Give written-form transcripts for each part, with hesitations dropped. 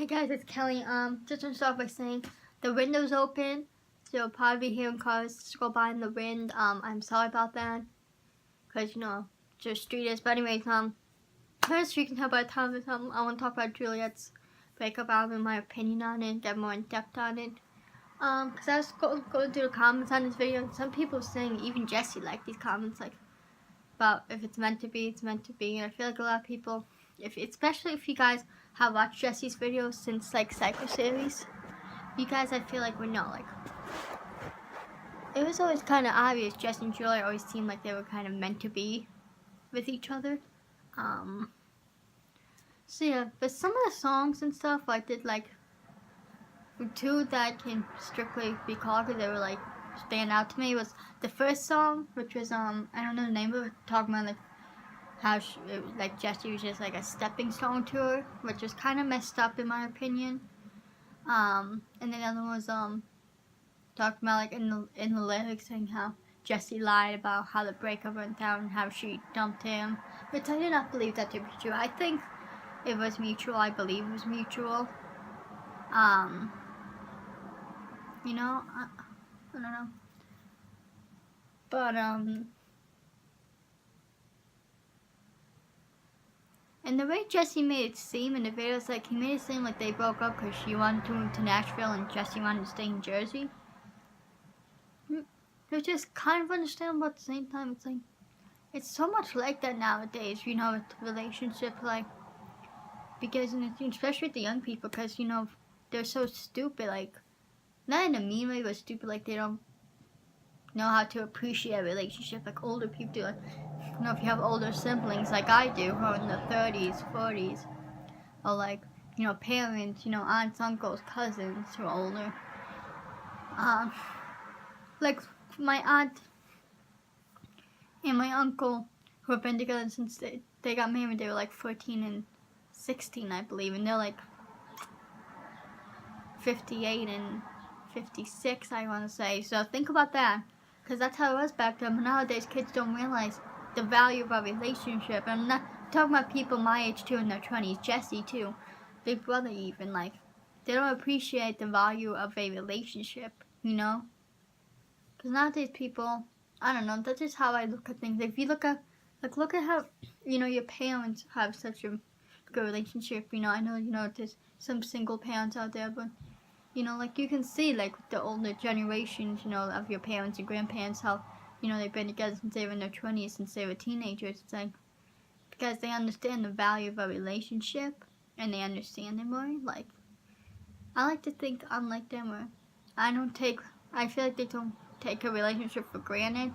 guys, it's Kelly. Just to start by saying the window's open, so you'll probably be hearing cars go by in the wind. I'm sorry about that, cause just street is. But anyways, first you can tell by the time of I want to talk about Juliette's breakup album, my opinion on it, get more in depth on it. Cause I was going through the comments on this video, and some people saying even Jesse liked these comments, like about if it's meant to be, it's meant to be. And I feel like a lot of people, especially if you guys have watched Jesse's videos since like Psycho series, you guys I feel like would know, like it was always kind of obvious Jesse and Juliette always seemed like they were kind of meant to be with each other. So yeah, but some of the songs and stuff I did like two that I can strictly recall because they were like stand out to me was the first song, which was I don't know the name of it, talking about like how Jesse was just like a stepping stone to her, which was kind of messed up in my opinion. And then the other one was talking about like in the lyrics saying how Jesse lied about how the breakup went down and how she dumped him, which I did not believe that to be true. I think it was mutual. I believe it was mutual. I don't know, but and the way Jesse made it seem in the videos, like he made it seem like they broke up because she wanted to move to Nashville and Jesse wanted to stay in Jersey. It's just kind of understandable at the same time. It's like, it's so much like that nowadays, with the relationship, like, because, especially with the young people, because, they're so stupid, like, not in a mean way, but stupid, like, they don't know how to appreciate a relationship, like older people do, like, if you have older siblings, like I do, who are in the 30s, 40s, or like, parents, aunts, uncles, cousins who are older, like, my aunt and my uncle, who have been together since they got married, they were like 14 and 16, I believe, and they're like 58 and 56, I want to say. So think about that, because that's how it was back then. But nowadays, kids don't realize the value of a relationship. And I'm not talking about people my age too, in their 20s, Jesse too, Big Brother even, like, they don't appreciate the value of a relationship, Because nowadays people, I don't know, that's just how I look at things. If you look at how, your parents have such a good relationship, I know, there's some single parents out there, but, like you can see, like the older generations, of your parents and grandparents, how, they've been together since they were in their 20s, since they were teenagers. It's like, because they understand the value of a relationship, and they understand it more. Like, I like to think I'm like them, where I feel like they don't take a relationship for granted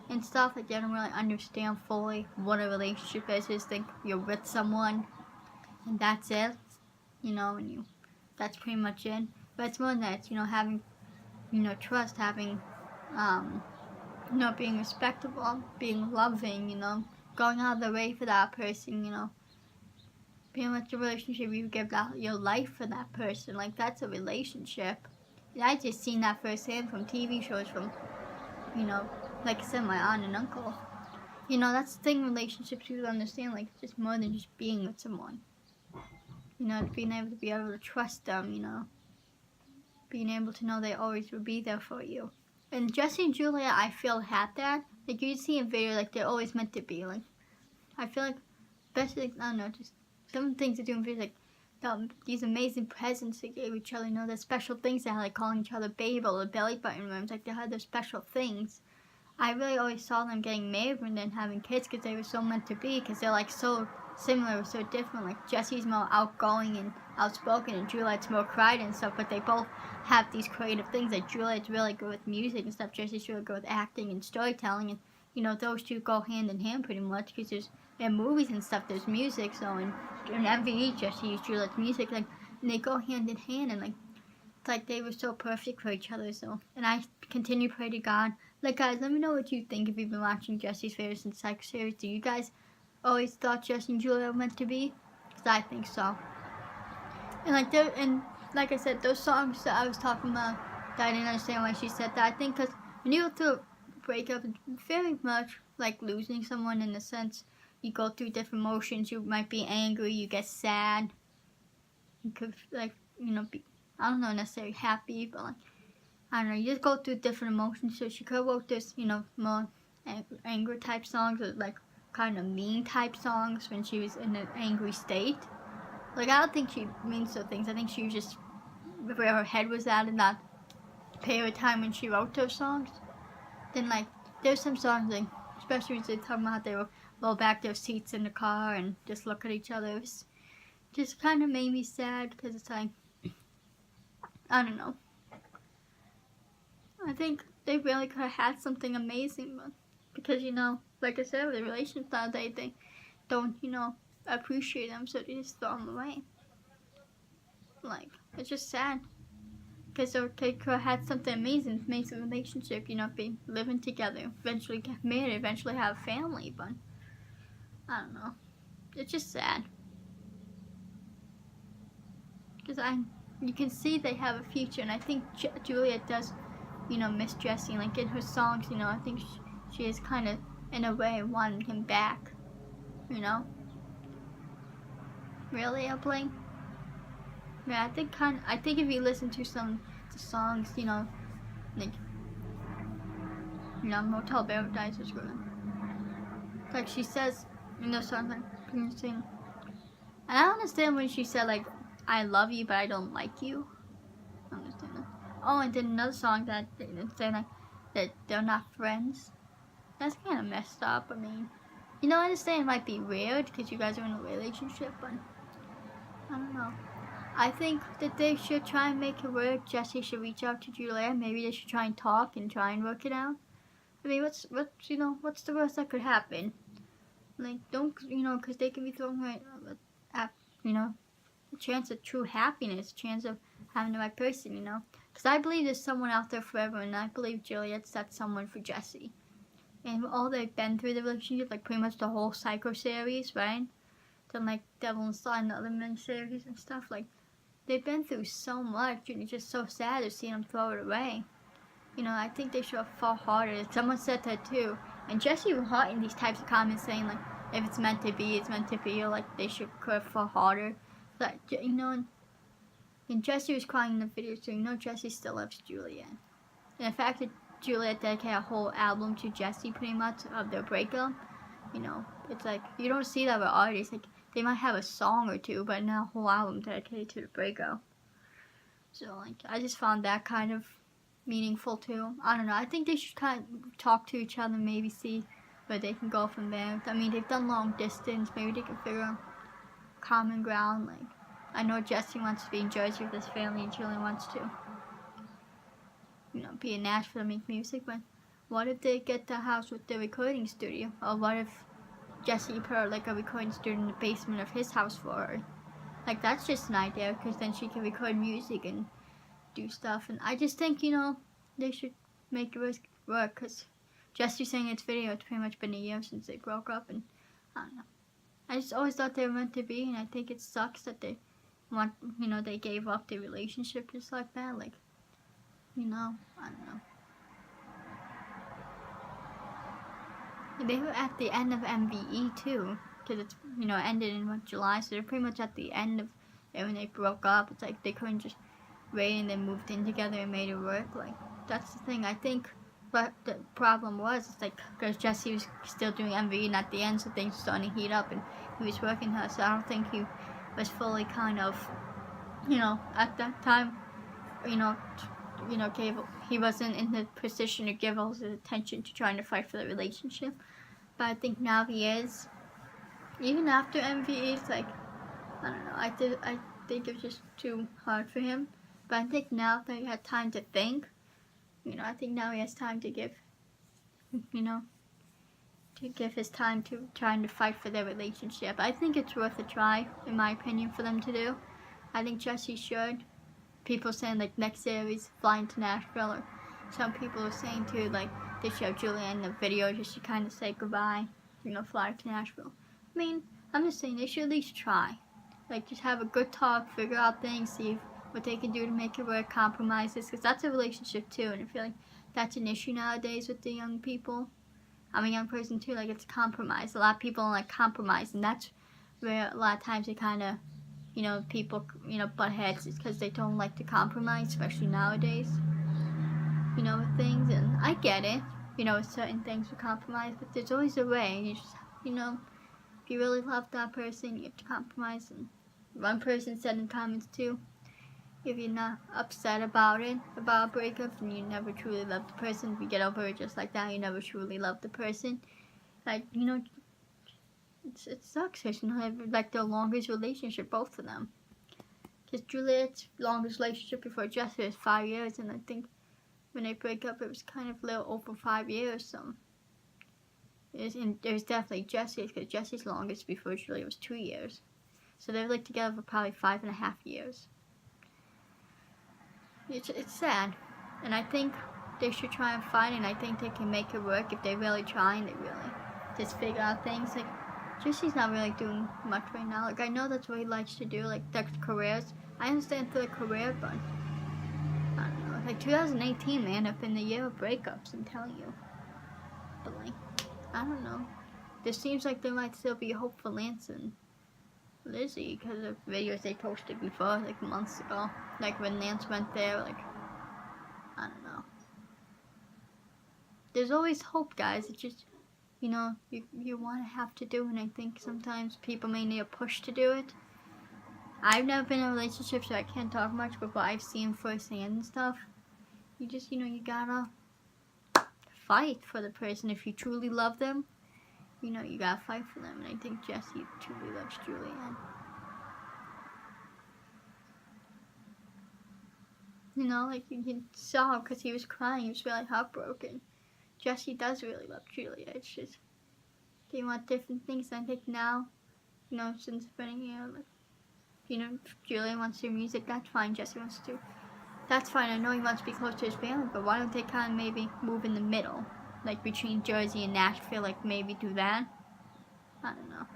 and stuff. Like, they don't really understand fully what a relationship is. They just think you're with someone and that's it, and that's pretty much it. But it's more than that, having, trust, having, being respectable, being loving, going out of the way for that person, being with the relationship, you give out your life for that person. Like, that's a relationship. And I just seen that firsthand from TV shows, from, like I said, my aunt and uncle. That's the thing, relationships people understand, like, it's just more than just being with someone. Being able to trust them, being able to know they always will be there for you. And Jesse and Juliette, I feel, had that. Like, you see in video, like, they're always meant to be. Like, I feel like, especially, like, I don't know, just some things they do in videos, like, these amazing presents they gave each other, the special things they had, like calling each other babe or the belly button rooms, like, they had their special things. I really always saw them getting married and then having kids because they were so meant to be, because they're, like, so similar, so different. Like, Jesse's more outgoing and outspoken, and Juliette's more quiet and stuff, but they both have these creative things. Like, Juliette's really good with music and stuff, Jesse's really good with acting and storytelling, and those two go hand in hand pretty much, because in movies and stuff there's music, so in MVE, Jesse used Juliette's music, like, and they go hand in hand, and like, it's like they were so perfect for each other. So, and I continue to pray to God. Like, guys, let me know what you think if you've been watching Jesse's videos and Psycho series. Do you guys always thought Jesse and Juliette were meant to be? Because I think so. And like I said, those songs that I was talking about, that I didn't understand why she said that. I think because when you go through a breakup, it's very much like losing someone, in the sense you go through different emotions. You might be angry, you get sad, you could like, be, I don't know, necessarily happy, but like, I don't know, you just go through different emotions. So she could have wrote this, more anger type songs, or like kind of mean type songs when she was in an angry state. Like, I don't think she means those things. I think she was just where her head was at and not pay her time when she wrote those songs. Then, like, there's some songs, like, especially when they talk about how they will roll back their seats in the car and just look at each other. It's just kind of made me sad because it's like, I don't know. I think they really could have had something amazing, but because, like I said, with the relationships nowadays, they don't, appreciate them, so they just throw them away. Like, it's just sad. Because they could have had something amazing, relationship, be living together, eventually get married, eventually have a family, but I don't know. It's just sad. Because you can see they have a future, and I think Juliette does, miss Jesse. Like, in her songs, I think she is kind of, in a way, wanting him back, Really, Airplane? Yeah, I think if you listen to some of the songs, like, Motel Paradise is good. Like, she says in those songs, like, and I don't understand when she said, like, I love you, but I don't like you. I don't understand that. Oh, and then another song that say, like, that they're not friends. That's kind of messed up. I mean, I understand it might be weird because you guys are in a relationship, but I don't know. I think that they should try and make it work. Jesse should reach out to Juliette. Maybe they should try and talk and try and work it out. I mean, what's the worst that could happen? Like, don't, because they can be throwing right at, a chance of true happiness, a chance of having the right person, Because I believe there's someone out there forever, and I believe Juliette's that someone for Jesse. And all they've been through the relationship, like pretty much the whole Psycho series, right? Then like Devil Inside and the other men series and stuff, like, they've been through so much, and it's just so sad to see them throw it away. I think they should have fought harder. Someone said that too. And Jesse was hot in these types of comments saying, like, if it's meant to be, it's meant to be. Or, like, they could have fought harder. But, and Jesse was crying in the video, so Jesse still loves Juliette. And the fact that Juliette dedicated a whole album to Jesse, pretty much, of their breakup, it's like, you don't see that with artists. Like, they might have a song or two, but not a whole album dedicated to the breakup. So, like, I just found that kind of meaningful too. I don't know. I think they should kind of talk to each other, maybe see where they can go from there. I mean, they've done long distance. Maybe they can figure out common ground. Like, I know Jesse wants to be in Jersey with his family, and Julie wants to, be in Nashville to make music. But what if they get the house with the recording studio? Or what if Jesse put her, like, a recording studio in the basement of his house for her? Like, that's just an idea, because then she can record music and do stuff. And I just think, they should make it work, because Jesse's saying in its video, it's pretty much been a year since they broke up, and I don't know. I just always thought they were meant to be, and I think it sucks that they they gave up their relationship just like that. Like, I don't know. And they were at the end of MVE too, because it's, ended in July, so they're pretty much at the end of it when they broke up. It's like they couldn't just wait and then moved in together and made it work. Like, that's the thing. I think what the problem was, it's like, because Jesse was still doing MVE, and at the end, so things were starting to heat up, and he was working her, so I don't think he was fully kind of, at that time, he wasn't in the position to give all his attention to trying to fight for the relationship. But I think now he is. Even after MVE, it's like, I don't know, I think it was just too hard for him. But I think now that he had time to think, I think now he has time to give, his time to trying to fight for their relationship. I think it's worth a try, in my opinion, for them to do. I think Jesse should. People saying, like, next series, flying to Nashville, or some people are saying too, like, they should have Juliette in the video just to kind of say goodbye, fly to Nashville. I mean, I'm just saying they should at least try. Like, just have a good talk, figure out things, see what they can do to make it work, compromises, because that's a relationship too, and I feel like that's an issue nowadays with the young people. I'm a young person too, like, it's compromise. A lot of people don't like compromise, and that's where a lot of times they kind of you know, people, you know, butt heads. It's because they don't like to compromise, especially nowadays, you know, with things. And I get it, you know, with certain things we compromise, but there's always a way. You just, you know, if you really love that person, you have to compromise. And one person said in comments too, if you're not upset about it, about a breakup, then you never truly love the person. If you get over it just like that, you never truly love the person. Like, you know, it sucks because, you know, have, like, the longest relationship, both of them. Because Juliette's longest relationship before Jesse was 5 years, and I think when they break up, it was kind of a little over 5 years. So there's definitely Jesse's, because Jesse's longest before Juliette was 2 years. So they were like together for probably 5.5 years. It's sad, and I think they should try and find it. And I think they can make it work if they really try and they really just figure out things. Like, Jesse's not really doing much right now. Like, I know that's what he likes to do, like, that's careers. I understand for the career, but I don't know. Like, 2018, man, have been the year of breakups, I'm telling you. But, like, I don't know. There seems like there might still be hope for Lance and Lizzie because of videos they posted before, like, months ago. Like, when Lance went there, like, I don't know. There's always hope, guys. It's just, you know, you want to have to do it, and I think sometimes people may need a push to do it. I've never been in a relationship, so I can't talk much, but what I've seen firsthand and stuff, you just, you know, you gotta fight for the person. If you truly love them, you know, you gotta fight for them, and I think Jesse truly loves Juliette. You know, like, you saw him because he was crying, he was really heartbroken. Jesse does really love Juliette. It's just, they want different things, and I think now, you know, since spending, you know, like, you know, Juliette wants to do music, that's fine. Jesse wants to, that's fine. I know he wants to be close to his family, but why don't they kind of maybe move in the middle, like between Jersey and Nashville, like maybe do that? I don't know.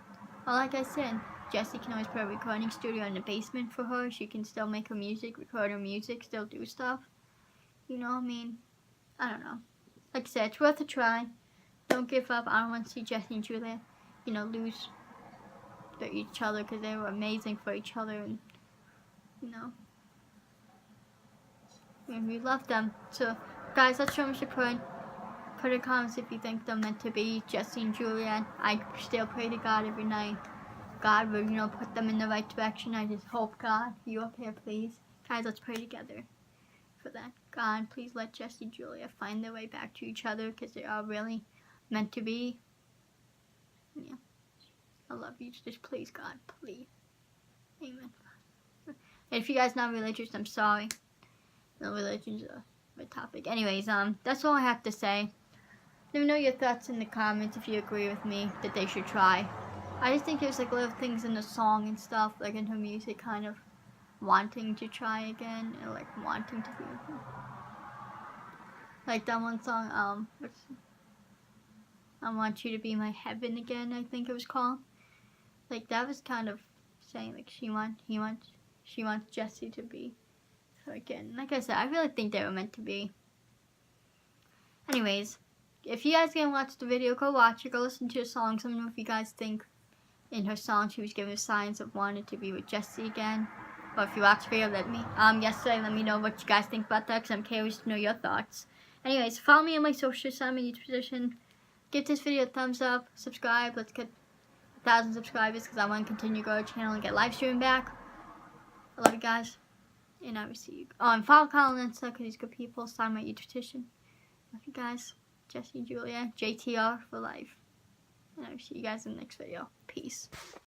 Well, like I said, Jesse can always put a recording studio in the basement for her. She can still make her music, record her music, still do stuff. You know, I mean, I don't know. Like I said, it's worth a try. Don't give up. I don't want to see Jesse and Juliette, you know, lose each other, because they were amazing for each other, and, you know, and we love them. So, guys, let's show them support. Put in comments if you think they're meant to be, Jesse and Juliette. I still pray to God every night. God will, you know, put them in the right direction. I just hope, God, you up here, please. Guys, let's pray together for that. God, please let Jesse and Juliette find their way back to each other, because they are really meant to be. Yeah. I love you. Just please, God, please. Amen. And if you guys not religious, I'm sorry. No, religion's a topic. Anyways, that's all I have to say. Let me know your thoughts in the comments if you agree with me that they should try. I just think there's like little things in the song and stuff, like in her music, kind of wanting to try again, and like wanting to be like that one song, I Want You to Be My Heaven Again, I think it was called. Like, that was kind of saying, like, she wants Jesse to be her again. Like I said, I really think they were meant to be. Anyways, if you guys didn't watch the video, go watch it, go listen to the song. Let me know if you guys think in her song she was giving signs of wanting to be with Jesse again. Or if you watched the video, let me know what you guys think about that, because I'm curious to know your thoughts. Anyways, follow me on my social media position. Give this video a thumbs up, subscribe. Let's get 1,000 subscribers, because I want to continue to grow the channel and get live streaming back. I love you guys, and I will see you. Oh, and follow Kyle and Insta, because he's good people. Sign my YouTube petition. Love you guys. Jesse and Juliette, JTR for life. And I will see you guys in the next video. Peace.